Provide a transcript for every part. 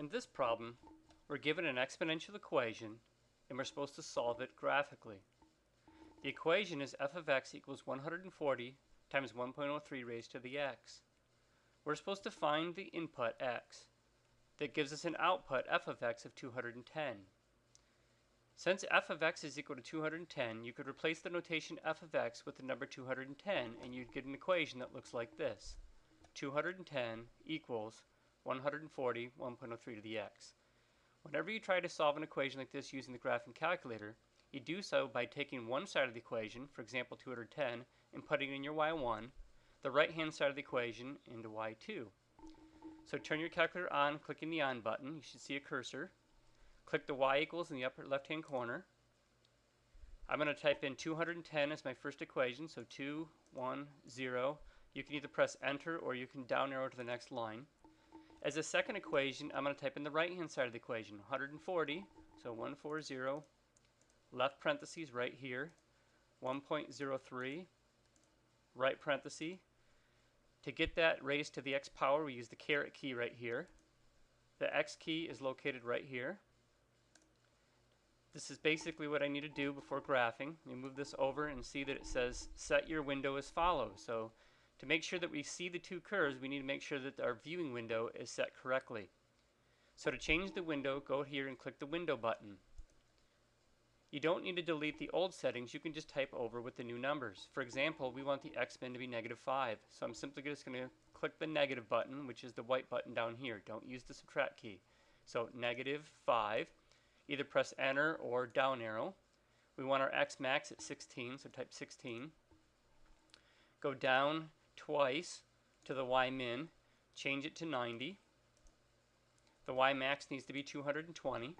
In this problem, we're given an exponential equation and we're supposed to solve it graphically. The equation is f of x equals 140 times 1.03 raised to the x. We're supposed to find the input x that gives us an output f of x of 210. Since f of x is equal to 210, you could replace the notation f of x with the number 210 and you'd get an equation that looks like this. 210 equals 140 1.03 to the x. Whenever you try to solve an equation like this using the graphing calculator, you do so by taking one side of the equation, for example 210, and putting it in your y1, the right hand side of the equation into y2. So turn your calculator on, clicking the on button. You should see a cursor. Click the y equals in the upper left hand corner. I'm going to type in 210 as my first equation, so 210. You can either press enter or you can down arrow to the next line. As a second equation, I'm going to type in the right hand side of the equation, 140, so 140, left parentheses right here, 1.03, right parenthesis. To get that raised to the x power, we use the caret key right here. The x key is located right here. This is basically what I need to do before graphing. We move this over and see that it says set your window as follows. So to make sure that we see the two curves, we need to make sure that our viewing window is set correctly. So to change the window, go here and click the window button. You don't need to delete the old settings. You can just type over with the new numbers. For example, we want the x-min to be -5. So I'm simply just going to click the negative button, which is the white button down here. Don't use the subtract key. So -5. Either press enter or down arrow. We want our x max at 16, so type 16. Go down twice to the y min, change it to 90. The y max needs to be 220.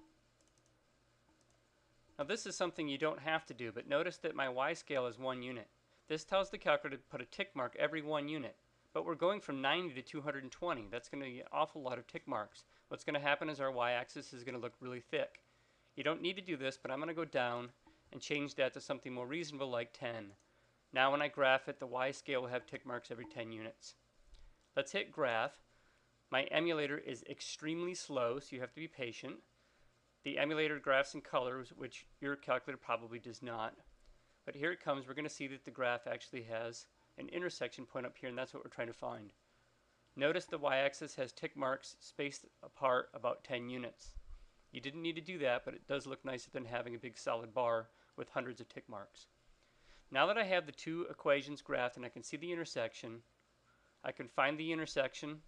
Now this is something you don't have to do, but notice that my y scale is 1 unit. This tells the calculator to put a tick mark every 1 unit. But we're going from 90 to 220. That's going to be an awful lot of tick marks. What's going to happen is our y-axis is going to look really thick. You don't need to do this, but I'm going to go down and change that to something more reasonable like 10. Now when I graph it, the y scale will have tick marks every 10 units. Let's hit graph. My emulator is extremely slow, so you have to be patient. The emulator graphs in colors, which your calculator probably does not. But here it comes. We're going to see that the graph actually has an intersection point up here, and that's what we're trying to find. Notice the y-axis has tick marks spaced apart about 10 units. You didn't need to do that, but it does look nicer than having a big solid bar with hundreds of tick marks. Now that I have the two equations graphed and I can see the intersection, I can find the intersection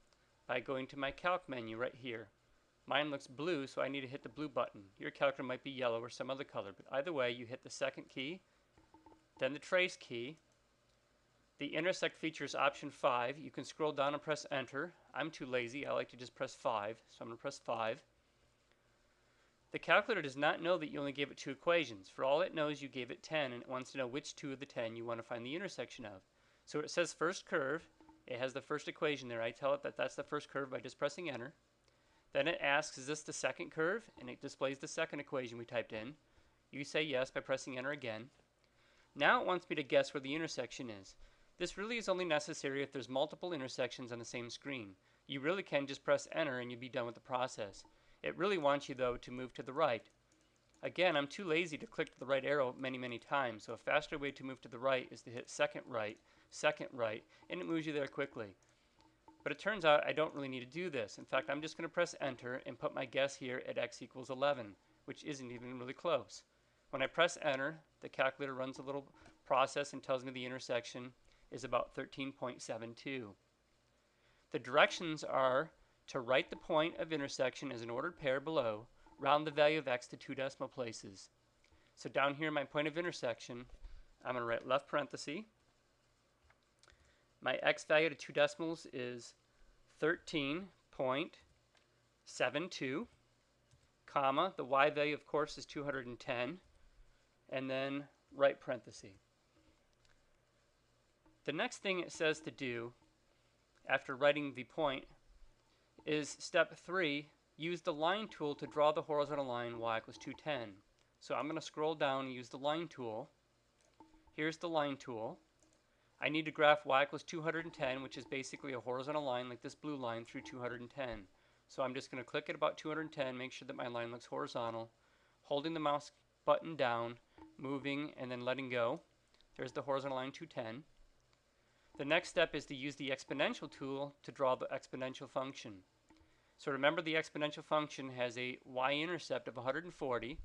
by going to my calc menu right here. Mine looks blue, so I need to hit the blue button. Your calculator might be yellow or some other color, but either way, you hit the second key, then the trace key. The intersect feature is option 5. You can scroll down and press enter. I'm too lazy. I like to just press 5, so I'm going to press 5. The calculator does not know that you only gave it 2 equations. For all it knows, you gave it 10, and it wants to know which 2 of the 10 you want to find the intersection of. So it says first curve. It has the first equation there. I tell it that that's the first curve by just pressing enter. Then it asks, is this the second curve? And it displays the second equation we typed in. You say yes by pressing enter again. Now it wants me to guess where the intersection is. This really is only necessary if there's multiple intersections on the same screen. You really can just press enter and you'll be done with the process. It really wants you, though, to move to the right. Again, I'm too lazy to click the right arrow many times, so a faster way to move to the right is to hit second right, and it moves you there quickly. But it turns out I don't really need to do this. In fact, I'm just going to press enter and put my guess here at x equals 11, which isn't even really close. When I press enter, the calculator runs a little process and tells me the intersection is about 13.72. The directions are to write the point of intersection as an ordered pair below, round the value of x to 2 decimal places. So down here, my point of intersection, I'm going to write left parenthesis. My x value to 2 decimals is 13.72, comma, the y value, of course, is 210, and then right parenthesis. The next thing it says to do after writing the point is step 3, use the line tool to draw the horizontal line y equals 210. So I'm going to scroll down and use the line tool. Here's the line tool. I need to graph y equals 210, which is basically a horizontal line like this blue line through 210. So I'm just going to click at about 210, make sure that my line looks horizontal, holding the mouse button down, moving, and then letting go. There's the horizontal line 210. The next step is to use the exponential tool to draw the exponential function. So remember, the exponential function has a y-intercept of 140,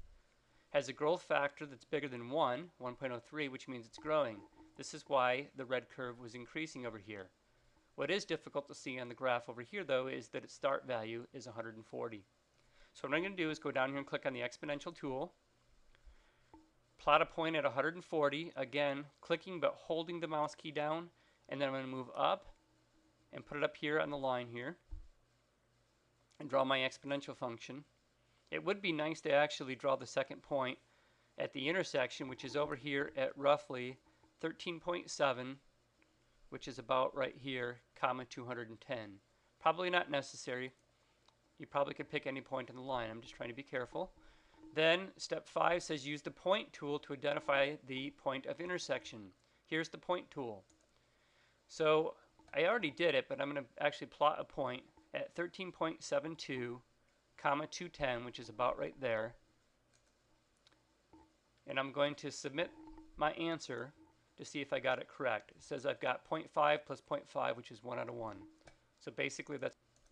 has a growth factor that's bigger than 1.03, which means it's growing. This is why the red curve was increasing over here. What is difficult to see on the graph over here, though, is that its start value is 140. So what I'm going to do is go down here and click on the exponential tool, plot a point at 140, again clicking but holding the mouse key down, and then I'm going to move up and put it up here on the line here and draw my exponential function. It would be nice to actually draw the second point at the intersection, which is over here at roughly 13.7, which is about right here, comma 210. Probably not necessary. You probably could pick any point in the line. I'm just trying to be careful. Then step 5 says use the point tool to identify the point of intersection. Here's the point tool. So I already did it, but I'm going to actually plot a point at 13.72, comma 210, which is about right there. And I'm going to submit my answer to see if I got it correct. It says I've got 0.5 plus 0.5, which is 1 out of 1. So basically that's